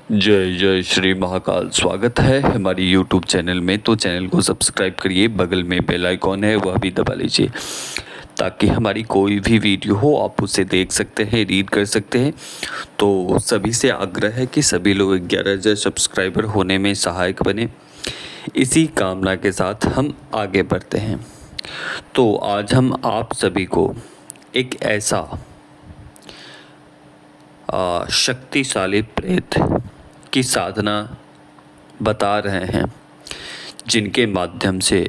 जय जय श्री महाकाल। स्वागत है हमारी YouTube चैनल में। तो चैनल को सब्सक्राइब करिए, बगल में बेल आइकॉन है वह भी दबा लीजिए ताकि हमारी कोई भी वीडियो हो आप उसे देख सकते हैं, रीड कर सकते हैं। तो सभी से आग्रह है कि सभी लोग 11,000 सब्सक्राइबर होने में सहायक बने। इसी कामना के साथ हम आगे बढ़ते हैं। तो आज हम आप सभी को एक ऐसा शक्तिशाली प्रेत की साधना बता रहे हैं जिनके माध्यम से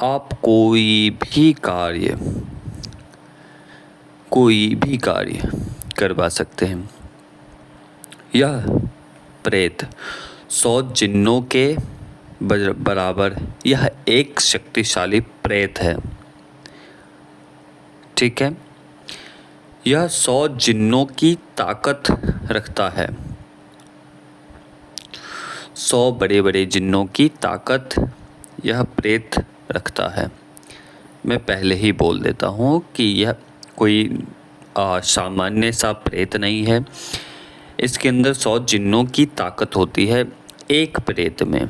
आप कोई भी कार्य करवा सकते हैं। यह प्रेत 100 जिन्नों के बराबर यह एक शक्तिशाली प्रेत है। ठीक है, यह 100 जिन्नों की ताकत रखता है। 100 बड़े बड़े जिन्नों की ताकत यह प्रेत रखता है। मैं पहले ही बोल देता हूँ कि यह कोई सामान्य सा प्रेत नहीं है। इसके अंदर 100 जिन्नों की ताकत होती है। एक प्रेत में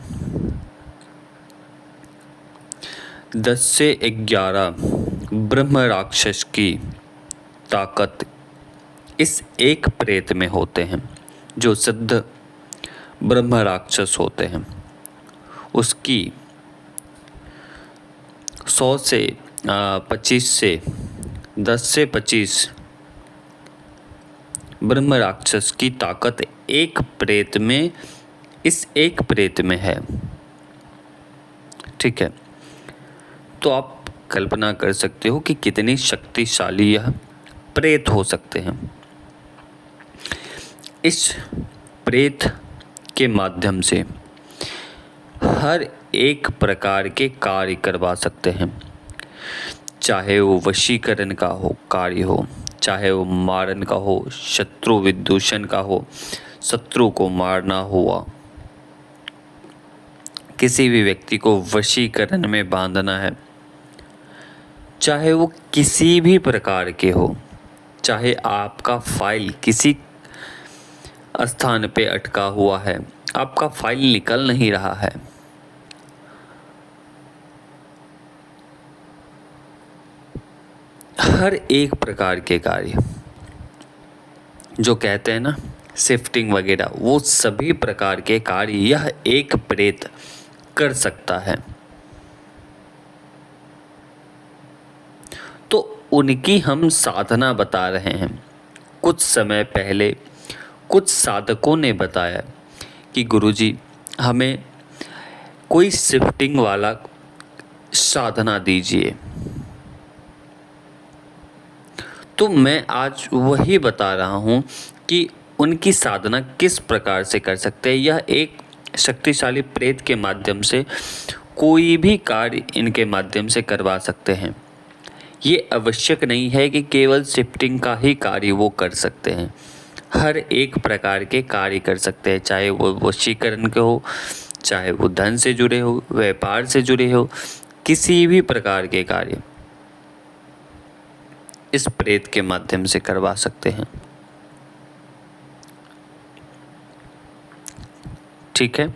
10 से 11 ब्रह्म राक्षस की ताकत इस एक प्रेत में होते हैं। जो सिद्ध ब्रह्म राक्षस होते हैं उसकी 100 से 25 से 10 से 25 ब्रह्म राक्षस की ताकत एक प्रेत में, इस एक प्रेत में है। ठीक है, तो आप कल्पना कर सकते हो कि कितनी शक्तिशाली यह प्रेत हो सकते हैं। इस प्रेत के माध्यम से हर एक प्रकार के कार्य करवा सकते हैं। चाहे वो वशीकरण का हो कार्य हो, चाहे वो मारन का हो, शत्रु विदूषण का हो, शत्रु को मारना हुआ, किसी भी व्यक्ति को वशीकरण में बांधना है, चाहे वो किसी भी प्रकार के हो, चाहे आपका फाइल किसी स्थान पे अटका हुआ है, आपका फाइल निकल नहीं रहा है, हर एक प्रकार के कार्य जो कहते हैं ना शिफ्टिंग वगैरह, वो सभी प्रकार के कार्य यह एक प्रेत कर सकता है। तो उनकी हम साधना बता रहे हैं। कुछ समय पहले कुछ साधकों ने बताया कि गुरुजी हमें कोई शिफ्टिंग वाला साधना दीजिए। तो मैं आज वही बता रहा हूँ कि उनकी साधना किस प्रकार से कर सकते हैं। यह एक शक्तिशाली प्रेत के माध्यम से कोई भी कार्य इनके माध्यम से करवा सकते हैं। ये आवश्यक नहीं है कि केवल शिफ्टिंग का ही कार्य वो कर सकते हैं, हर एक प्रकार के कार्य कर सकते हैं। चाहे वो वशीकरण के हो, चाहे वो धन से जुड़े हो, व्यापार से जुड़े हो, किसी भी प्रकार के कार्य इस प्रेत के माध्यम से करवा सकते हैं। ठीक है,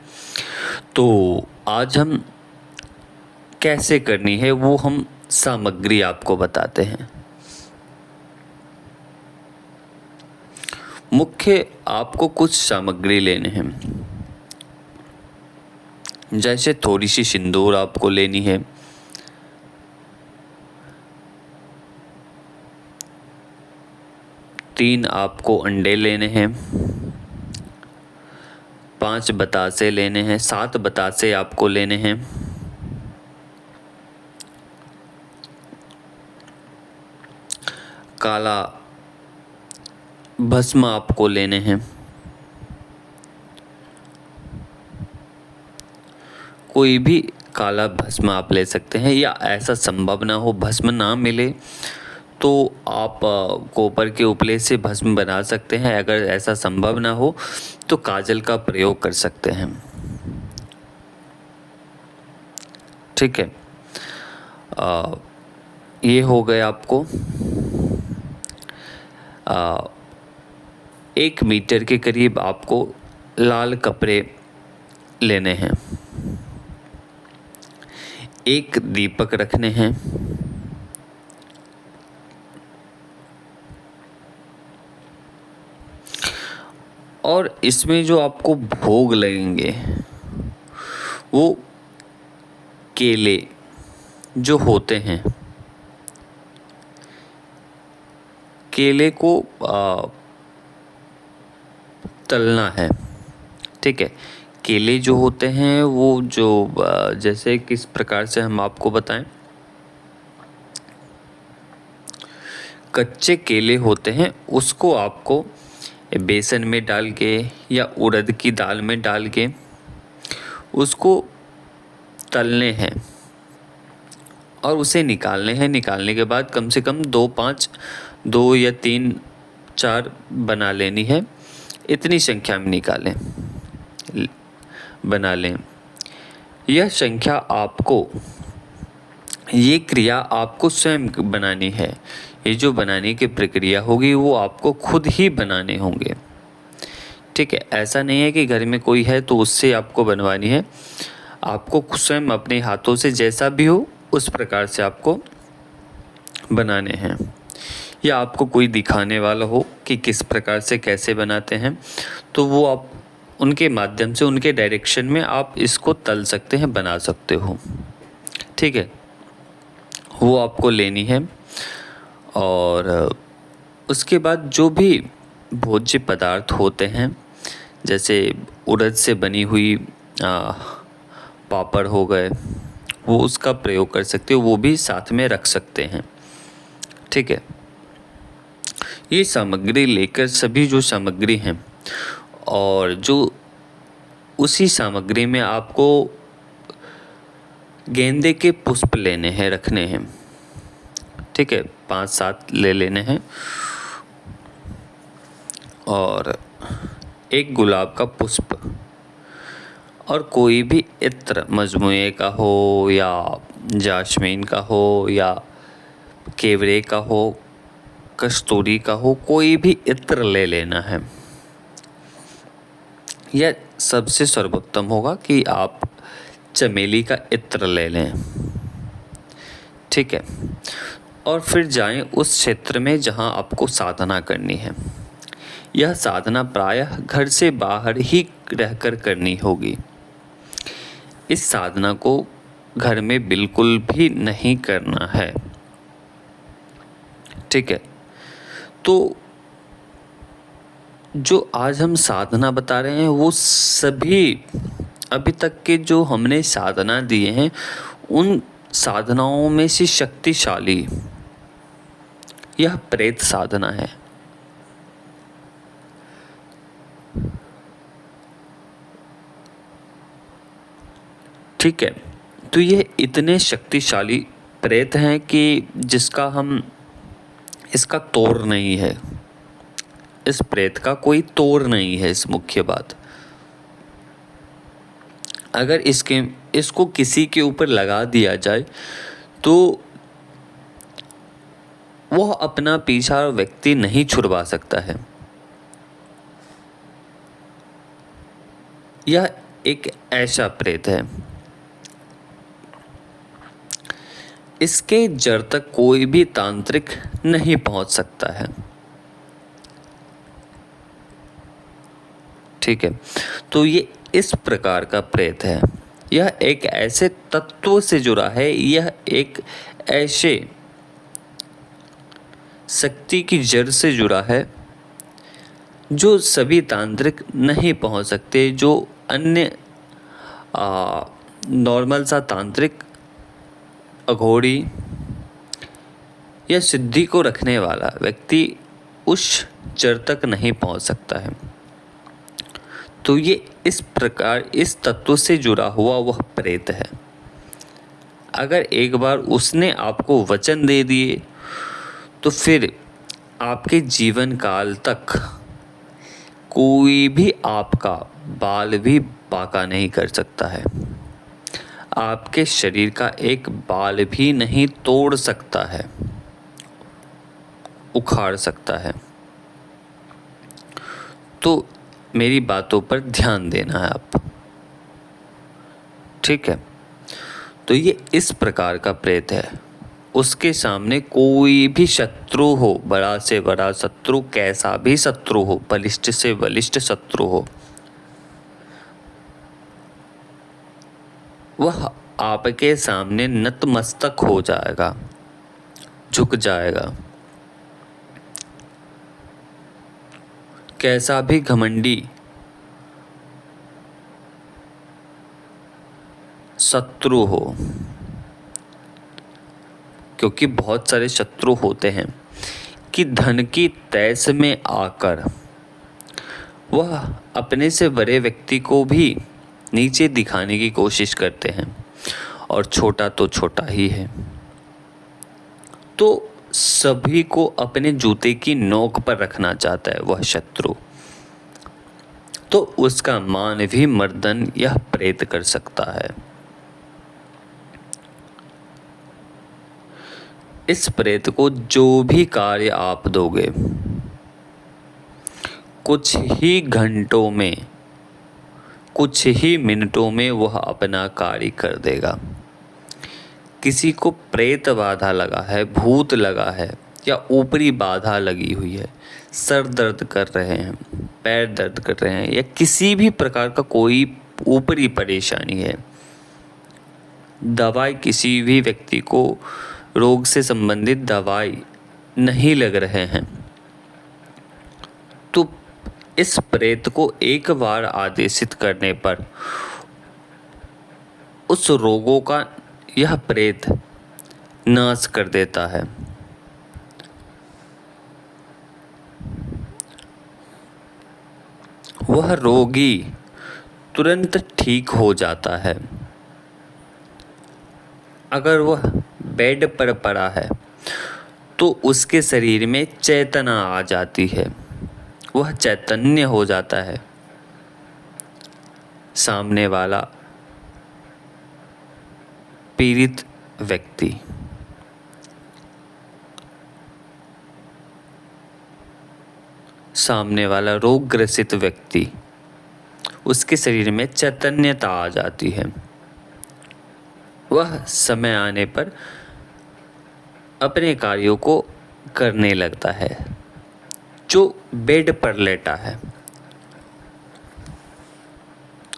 तो आज हम कैसे करनी है वो हम सामग्री आपको बताते हैं। मुख्य आपको कुछ सामग्री लेने हैं। जैसे थोड़ी सी सिंदूर आपको लेनी है, 3 आपको अंडे लेने हैं, 5 बतासे लेने हैं, 7 बतासे आपको लेने हैं, काला भस्म आपको लेने हैं। कोई भी काला भस्म आप ले सकते हैं, या ऐसा संभव ना हो भस्म ना मिले तो आप कोपर के उपले से भस्म बना सकते हैं। अगर ऐसा संभव ना हो तो काजल का प्रयोग कर सकते हैं। ठीक है, ये हो गए आपको 1 मीटर के करीब आपको लाल कपड़े लेने हैं, एक दीपक रखने हैं, और इसमें जो आपको भोग लगेंगे वो केले जो होते हैं, केले को तलना है। ठीक है, केले जो होते हैं वो जो जैसे किस प्रकार से हम आपको बताएं, कच्चे केले होते हैं उसको आपको बेसन में डाल के या उड़द की दाल में डाल के उसको तलने हैं और उसे निकालने हैं। निकालने के बाद कम से कम 2 या 3-4 बना लेनी है, इतनी संख्या में निकालें, बना लें। यह संख्या आपको, ये क्रिया आपको स्वयं बनानी है। ये जो बनाने की प्रक्रिया होगी वो आपको खुद ही बनाने होंगे। ठीक है, ऐसा नहीं है कि घर में कोई है तो उससे आपको बनवानी है, आपको स्वयं अपने हाथों से जैसा भी हो उस प्रकार से आपको बनाने हैं। या आपको कोई दिखाने वाला हो कि किस प्रकार से कैसे बनाते हैं तो वो आप उनके माध्यम से, उनके डायरेक्शन में आप इसको तल सकते हैं, बना सकते हो। ठीक है, वो आपको लेनी है। और उसके बाद जो भी भोज्य पदार्थ होते हैं, जैसे उड़द से बनी हुई पापड़ हो गए, वो उसका प्रयोग कर सकते हो, वो भी साथ में रख सकते हैं। ठीक है, ये सामग्री लेकर, सभी जो सामग्री हैं, और जो उसी सामग्री में आपको गेंदे के पुष्प लेने हैं, रखने हैं। ठीक है, 5-7 ले लेने हैं, और एक गुलाब का पुष्प, और कोई भी इत्र, मजमुए का हो या जास्मीन का हो या केवड़े का हो, कस्तूरी का हो, कोई भी इत्र ले लेना है। यह सबसे सर्वोत्तम होगा कि आप चमेली का इत्र ले लें। ठीक है, और फिर जाएं उस क्षेत्र में जहां आपको साधना करनी है। यह साधना प्रायः घर से बाहर ही रहकर करनी होगी। इस साधना को घर में बिल्कुल भी नहीं करना है। ठीक है, तो जो आज हम साधना बता रहे हैं वो सभी अभी तक के जो हमने साधना दिए हैं उन साधनाओं में से शक्तिशाली यह प्रेत साधना है। ठीक है, तो ये इतने शक्तिशाली प्रेत हैं कि जिसका हम, इसका तोड़ नहीं है, इस प्रेत का कोई तोड़ नहीं है। इस मुख्य बात, अगर इसको किसी के ऊपर लगा दिया जाए तो वह अपना पीछा व्यक्ति नहीं छुड़वा सकता है। यह एक ऐसा प्रेत है, इसके जड़ तक कोई भी तांत्रिक नहीं पहुंच सकता है। ठीक है, तो ये इस प्रकार का प्रेत है। यह एक ऐसे तत्व से जुड़ा है, यह एक ऐसे शक्ति की जड़ से जुड़ा है जो सभी तांत्रिक नहीं पहुंच सकते। जो अन्य नॉर्मल सा तांत्रिक, अघोरी या सिद्धि को रखने वाला व्यक्ति उस जड़ तक नहीं पहुंच सकता है। तो ये इस प्रकार इस तत्व से जुड़ा हुआ वह प्रेत है। अगर एक बार उसने आपको वचन दे दिए तो फिर आपके जीवन काल तक कोई भी आपका बाल भी बांका नहीं कर सकता है, आपके शरीर का एक बाल भी नहीं तोड़ सकता है, उखाड़ सकता है। तो मेरी बातों पर ध्यान देना है आप, ठीक है। तो ये इस प्रकार का प्रेत है। उसके सामने कोई भी शत्रु हो, बड़ा से बड़ा शत्रु, कैसा भी शत्रु हो, बलिष्ठ से बलिष्ठ शत्रु हो, वह आपके सामने नतमस्तक हो जाएगा, झुक जाएगा। कैसा भी घमंडी शत्रु हो, क्योंकि बहुत सारे शत्रु होते हैं कि धन की तैस में आकर वह अपने से बड़े व्यक्ति को भी नीचे दिखाने की कोशिश करते हैं, और छोटा तो छोटा ही है। तो सभी को अपने जूते की नोक पर रखना चाहता है वह शत्रु। तो उसका मान भी मर्दन यह प्रेत कर सकता है। इस प्रेत को जो भी कार्य आप दोगे, कुछ ही घंटों में, कुछ ही मिनटों में वह अपना कार्य कर देगा। किसी को प्रेत बाधा लगा है, भूत लगा है, या ऊपरी बाधा लगी हुई है, सर दर्द कर रहे हैं, पैर दर्द कर रहे हैं, या किसी भी प्रकार का कोई ऊपरी परेशानी है, दवाई, किसी भी व्यक्ति को रोग से संबंधित दवाई नहीं लग रहे हैं, तो इस प्रेत को एक बार आदेशित करने पर उस रोगों का यह प्रेत नाश कर देता है। वह रोगी तुरंत ठीक हो जाता है। अगर वह बेड पर पड़ा है तो उसके शरीर में चेतना आ जाती है, वह चैतन्य हो जाता है। सामने वाला पीड़ित व्यक्ति सामने वाला रोगग्रसित व्यक्ति, उसके शरीर में चैतन्यता आ जाती है। वह समय आने पर अपने कार्यों को करने लगता है। जो बेड पर लेटा है,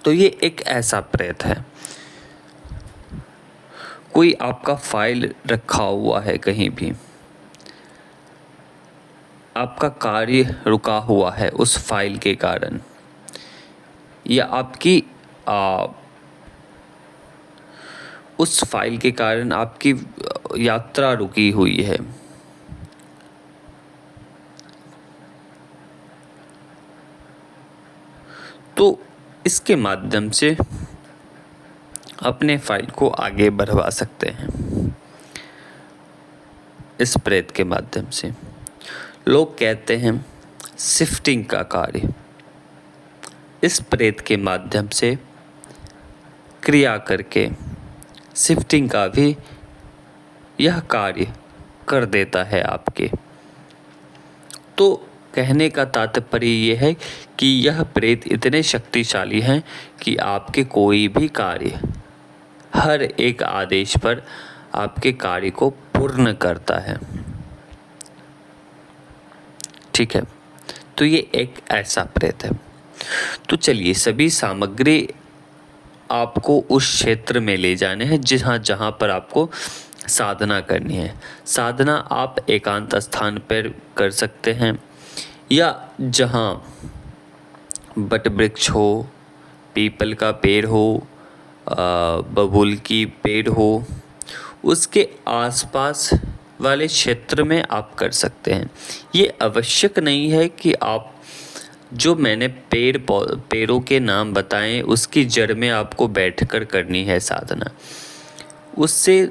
तो ये एक ऐसा प्रेत है। कोई आपका फाइल रखा हुआ है कहीं भी, आपका कार्य रुका हुआ है उस फाइल के कारण, या आपकी उस फाइल के कारण आपकी यात्रा रुकी हुई है, तो इसके माध्यम से अपने फाइल को आगे बढ़वा सकते हैं। इस प्रेत के माध्यम से लोग कहते हैं शिफ्टिंग का कार्य इस प्रेत के माध्यम से क्रिया करके शिफ्टिंग का भी यह कार्य कर देता है आपके। तो कहने का तात्पर्य यह है कि यह प्रेत इतने शक्तिशाली हैं कि आपके कोई भी कार्य हर एक आदेश पर आपके कार्य को पूर्ण करता है। ठीक है, तो ये एक ऐसा प्रेत है। तो चलिए, सभी सामग्री आपको उस क्षेत्र में ले जाने हैं जहाँ पर आपको साधना करनी है। साधना आप एकांत स्थान पर कर सकते हैं, या जहाँ बट वृक्ष हो, पीपल का पेड़ हो, बबूल की पेड़ हो, उसके आसपास वाले क्षेत्र में आप कर सकते हैं। ये आवश्यक नहीं है कि आप जो मैंने पेड़ों के नाम बताएं उसकी जड़ में आपको बैठकर करनी है साधना। उससे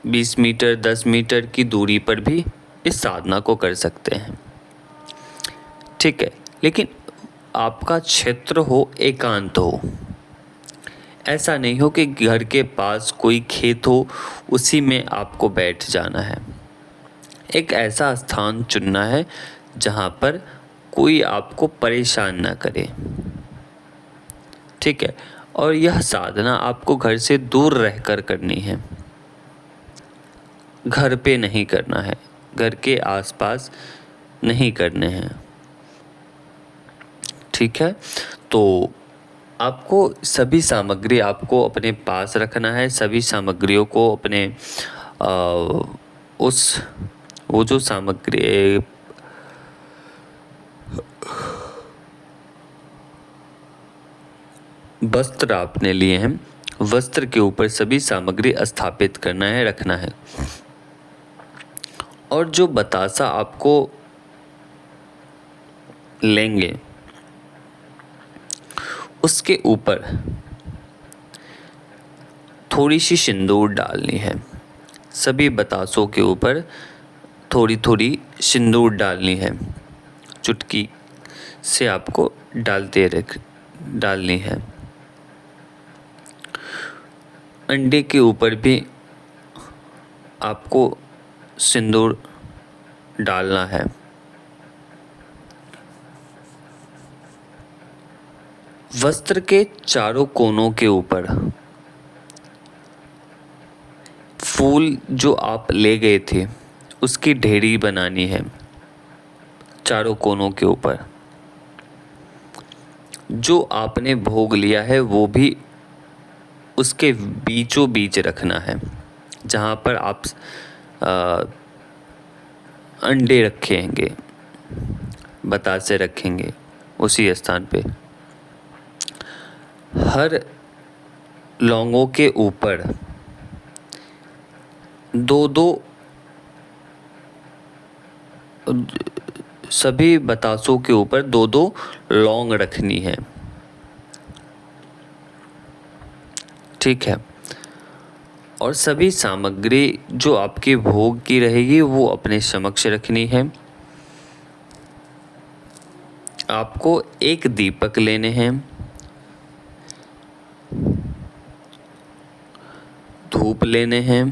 20 मीटर 10 मीटर की दूरी पर भी इस साधना को कर सकते हैं। ठीक है, लेकिन आपका क्षेत्र हो, एकांत हो। ऐसा नहीं हो कि घर के पास कोई खेत हो, उसी में आपको बैठ जाना है। एक ऐसा स्थान चुनना है जहाँ पर कोई आपको परेशान ना करे, ठीक है। और यह साधना आपको घर से दूर रहकर करनी है, घर पे नहीं करना है, घर के आसपास नहीं करने हैं, ठीक है। तो आपको सभी सामग्री आपको अपने पास रखना है, सभी सामग्रियों को अपने आ, उस वो जो सामग्री वस्त्र आपने लिए हैं, वस्त्र के ऊपर सभी सामग्री स्थापित करना है, रखना है। और जो बतासा आपको लेंगे उसके ऊपर थोड़ी सी सिंदूर डालनी है, सभी बतासों के ऊपर थोड़ी थोड़ी सिंदूर डालनी है, चुटकी से आपको डालनी है। अंडे के ऊपर भी आपको सिंदूर डालना है। वस्त्र के चारों कोनों के ऊपर फूल जो आप ले गए थे उसकी ढेरी बनानी है, चारों कोनों के ऊपर। जो आपने भोग लिया है वो भी उसके बीचों बीच रखना है, जहाँ पर आप अंडे रखेंगे, बतासे रखेंगे, उसी स्थान पे। हर लौंगों के ऊपर दो दो सभी बतासों के ऊपर दो दो लौंग रखनी है, ठीक है। और सभी सामग्री जो आपके भोग की रहेगी वो अपने समक्ष रखनी है। आपको एक दीपक लेने हैं, धूप लेने हैं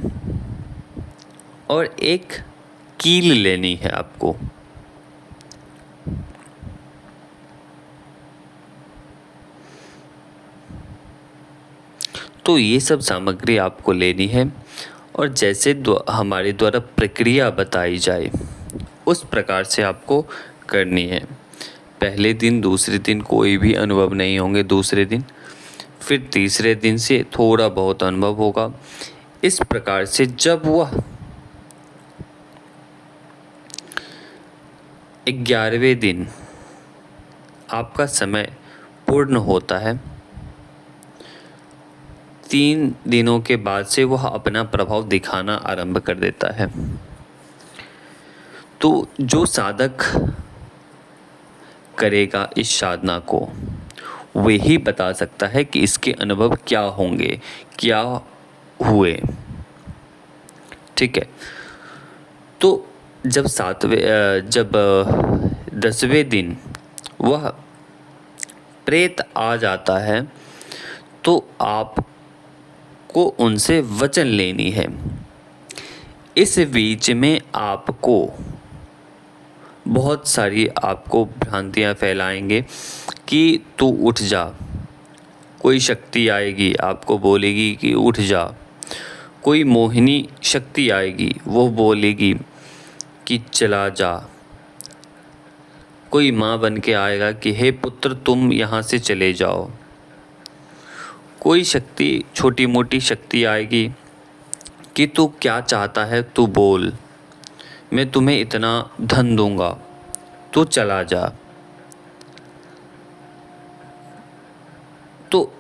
और एक कील लेनी है आपको। तो ये सब सामग्री आपको लेनी है और जैसे हमारे द्वारा प्रक्रिया बताई जाए उस प्रकार से आपको करनी है। पहले दिन दूसरे दिन कोई भी अनुभव नहीं होंगे, दूसरे दिन फिर तीसरे दिन से थोड़ा बहुत अनुभव होगा। इस प्रकार से जब वह 11वें दिन आपका समय पूर्ण होता है, 3 दिनों के बाद से वह अपना प्रभाव दिखाना आरंभ कर देता है। तो जो साधक करेगा इस साधना को वही बता सकता है कि इसके अनुभव क्या होंगे, क्या हुए, ठीक है। तो जब 10वें दिन वह प्रेत आ जाता है तो आपको उनसे वचन लेनी है। इस बीच में आपको बहुत सारी आपको भ्रांतियाँ फैलाएंगे कि तू उठ जा, कोई शक्ति आएगी आपको बोलेगी कि उठ जा, कोई मोहिनी शक्ति आएगी वो बोलेगी कि चला जा, कोई माँ बन के आएगा कि हे पुत्र तुम यहाँ से चले जाओ, कोई शक्ति छोटी मोटी शक्ति आएगी कि तू क्या चाहता है तू बोल, मैं तुम्हें इतना धन दूंगा, तू चला जा। तो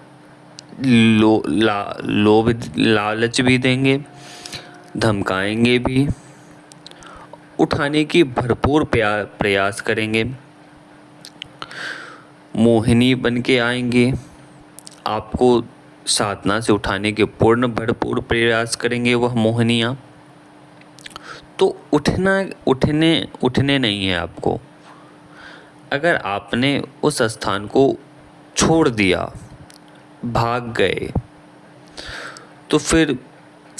लोभ लालच भी देंगे, धमकाएंगे भी, उठाने की भरपूर प्रयास करेंगे, मोहिनी बन के आएंगे, आपको साधना से उठाने के भरपूर प्रयास करेंगे वह मोहिनियाँ। तो उठने नहीं है आपको। अगर आपने उस स्थान को छोड़ दिया, भाग गए, तो फिर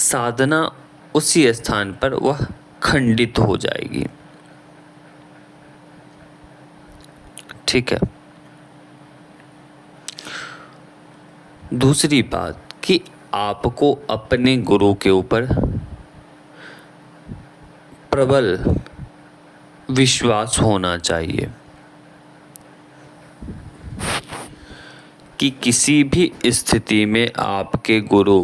साधना उसी स्थान पर वह खंडित हो जाएगी। ठीक है। दूसरी बात कि आपको अपने गुरु के ऊपर प्रबल विश्वास होना चाहिए कि किसी भी स्थिति में आपके गुरु